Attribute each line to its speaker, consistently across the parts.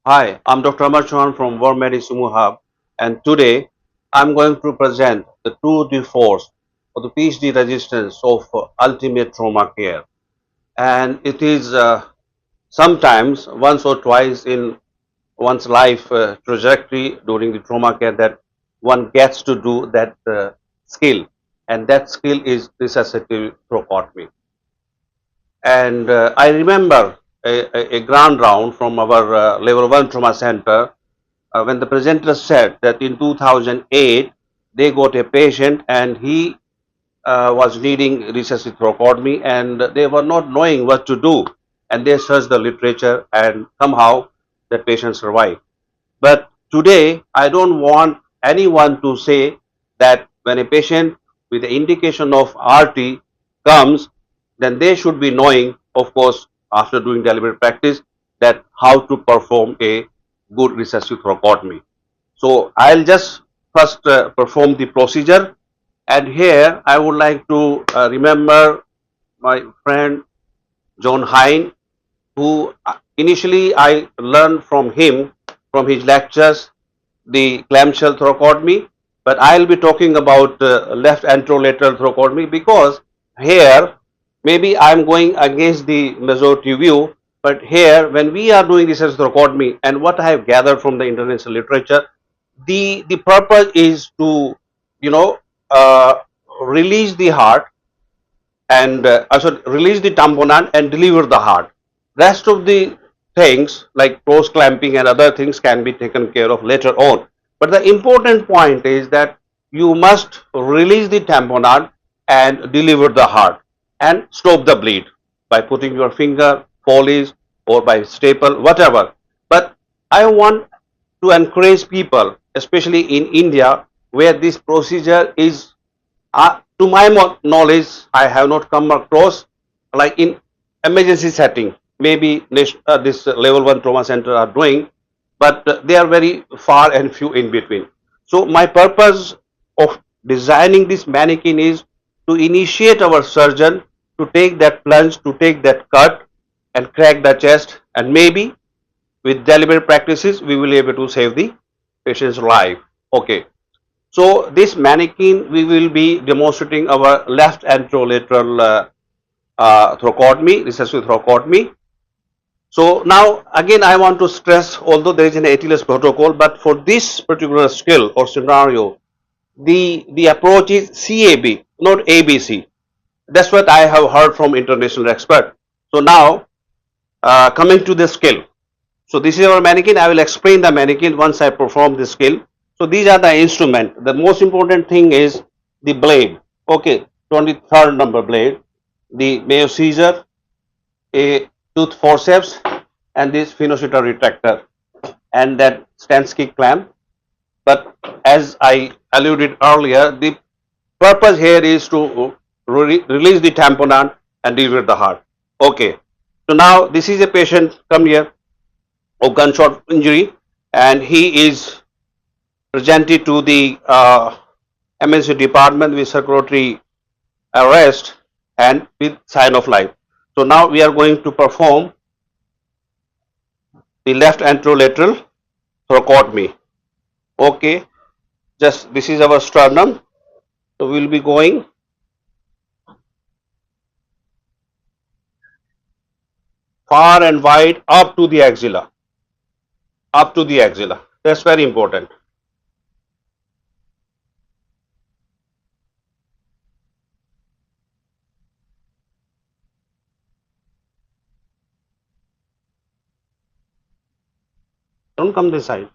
Speaker 1: Hi, I'm Dr. Amar Chauhan from Verve Resuscitative Hub, and today I'm going to present the tour de force of the PhD resistance of ultimate trauma care. And it is sometimes once or twice in one's life trajectory during the trauma care that one gets to do that skill, and that skill is resuscitative thoracotomy. And I remember a grand round from our level 1 trauma center when the presenter said that in 2008 they got a patient and he was needing resuscitative thoracotomy and they were not knowing what to do, and they searched the literature and somehow that patient survived. But today I don't want anyone to say that when a patient with the indication of RT comes, then they should be knowing, of course, after doing deliberate practice, that how to perform a good resuscitative thoracotomy. So I'll just first perform the procedure, and here I would like to remember my friend John Hine, who initially I learned from him, from his lectures, the clamshell thoracotomy, but I'll be talking about left anterolateral thoracotomy because here maybe I'm going against the majority view, but here when we are doing this as thoracotomy and what I have gathered from the international literature, the purpose is to you know uh, release the heart and release the tamponade and deliver the heart. Rest of the things like close clamping and other things can be taken care of later on. But the important point is that you must release the tamponade and deliver the heart and stop the bleed by putting your finger, polish, or by staple, whatever. But I want to encourage people, especially in India, where this procedure is to my knowledge, I have not come across like in emergency setting. Maybe this level 1 trauma center are doing, but they are very far and few in between. So my purpose of designing this mannequin is to initiate our surgeon to take that plunge, to take that cut and crack the chest, and maybe with deliberate practices we will be able to save the patient's life. Okay. So this mannequin, we will be demonstrating our left anterolateral thoracotomy, recessive thoracotomy. So now again I want to stress, although there is an ATLS protocol, but for this particular skill or scenario, the approach is CAB, not ABC. That's what I have heard from international expert. So now coming to the skill. So this is our mannequin. I will explain the mannequin once I perform the skill. So these are the instrument. The most important thing is the blade. Okay, 23rd number blade, the Mayo Caesar, a tooth forceps, and this phenocita retractor, and that Stansky clamp. But as I alluded earlier, the purpose here is to release the tamponade and deal with the heart. Okay. So now this is a patient come here of gunshot injury, and he is presented to the emergency department with circulatory arrest and with sign of life. So now we are going to perform the left anterolateral thoracotomy. Okay, just this is our sternum. So we will be going far and wide up to the axilla, up to the axilla. That's very important. Don't come this side.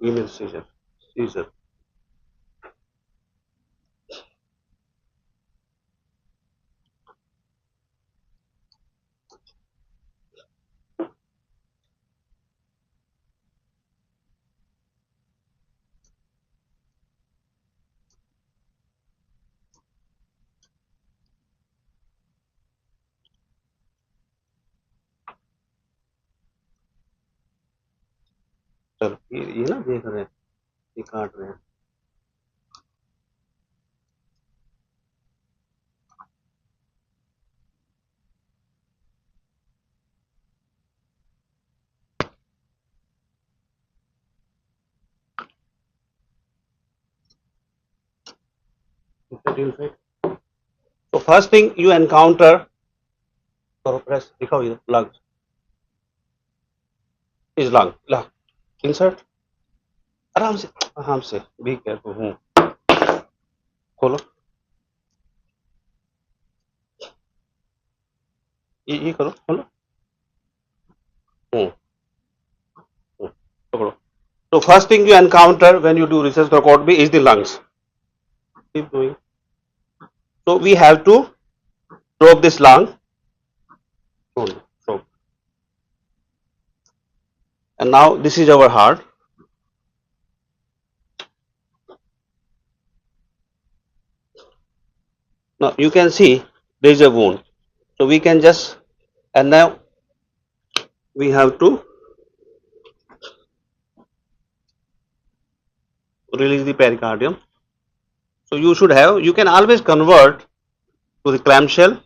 Speaker 1: Email Caesar. Caesar. चलो ये ना देख रहे हैं, ये काट रहे हैं. So first thing you encounter, press, दिखाओ ये lungs, is lung, insert, आराम से, be careful, खोलो, ये करो, खोलो, हम्म, पकड़ो. So first thing you encounter when you do resus thoracotomy is the lungs. Keep doing. So we have to probe this lung, probe. And now this is our heart. Now you can see there is a wound. So we can just, and now we have to release the pericardium. So you can always convert to the clamshell.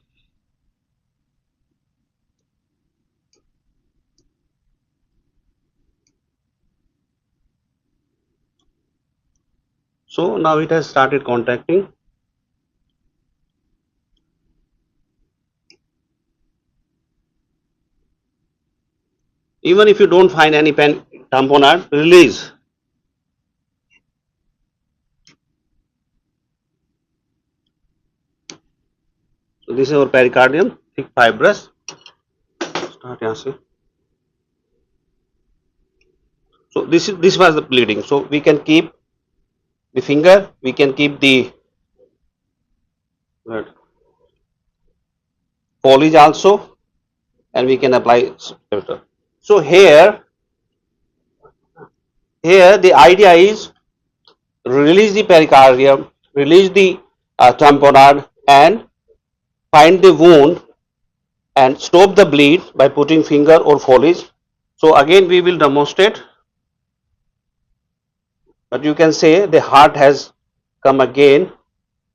Speaker 1: So now it has started contracting. Even if you don't find any tamponade, release. So this is our pericardium, thick fibrous. Start यहाँ से. So this was the bleeding. So we can keep the finger, we can keep the foliage also, and we can apply. So here the idea is release the pericardium, release the tamponade, and find the wound and stop the bleed by putting finger or foliage. So again we will demonstrate, but you can say the heart has come again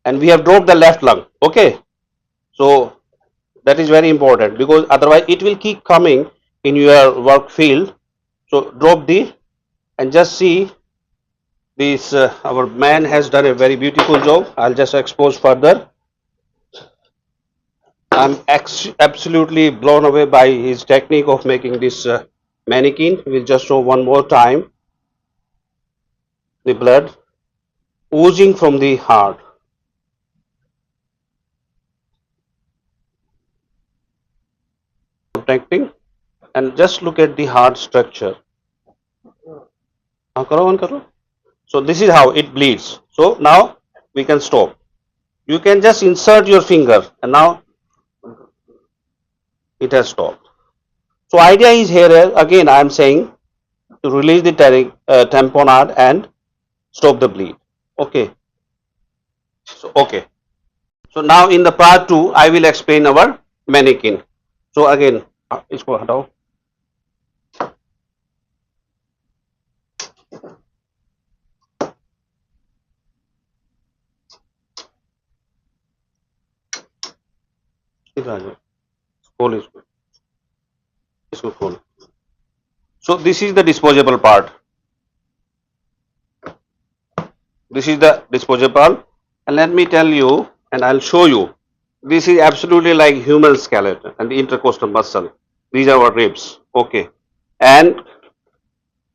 Speaker 1: and we have dropped the left lung. Okay, so that is very important because otherwise it will keep coming in your work field. So drop the, and just see this, our man has done a very beautiful job. I'll just expose further. I'm absolutely blown away by his technique of making this mannequin. We'll just show one more time the blood oozing from the heart. Protecting, and just look at the heart structure. So this is how it bleeds. So now we can stop. You can just insert your finger and now it has stopped. So idea is here again I am saying to release the tamponade and stop the bleed. Okay. So okay. So now in the part 2 I will explain our mannequin. So again इसको हटाओ. खोल इसको खोल. So this is the disposable part. This is the disposable, and let me tell you, and I'll show you. This is absolutely like human skeleton and the intercostal muscle. These are our ribs. Okay, and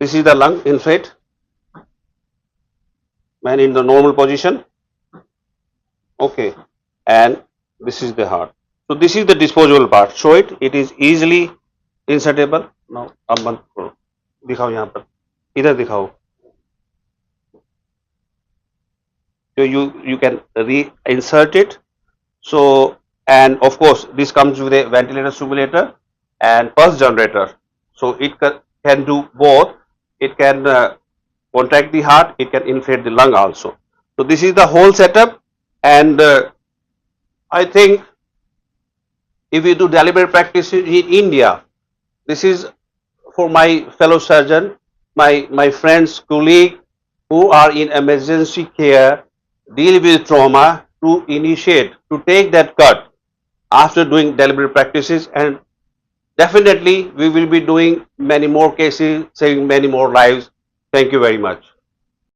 Speaker 1: this is the lung inflate, man in the normal position. Okay, and this is the heart. So this is the disposable part. Show it. It is easily insertable. Now अब बंद करो. दिखाओ यहाँ पर. इधर दिखाओ. So you can reinsert it. So, and of course this comes with a ventilator simulator and pulse generator. So it can do both. It can contract the heart. It can inflate the lung also. So this is the whole setup, and I think if you do deliberate practice in India, this is for my fellow surgeon, my friends, colleague who are in emergency care, deal with trauma, to initiate, to take that cut after doing deliberate practices, and definitely we will be doing many more cases, saving many more lives. Thank you very much.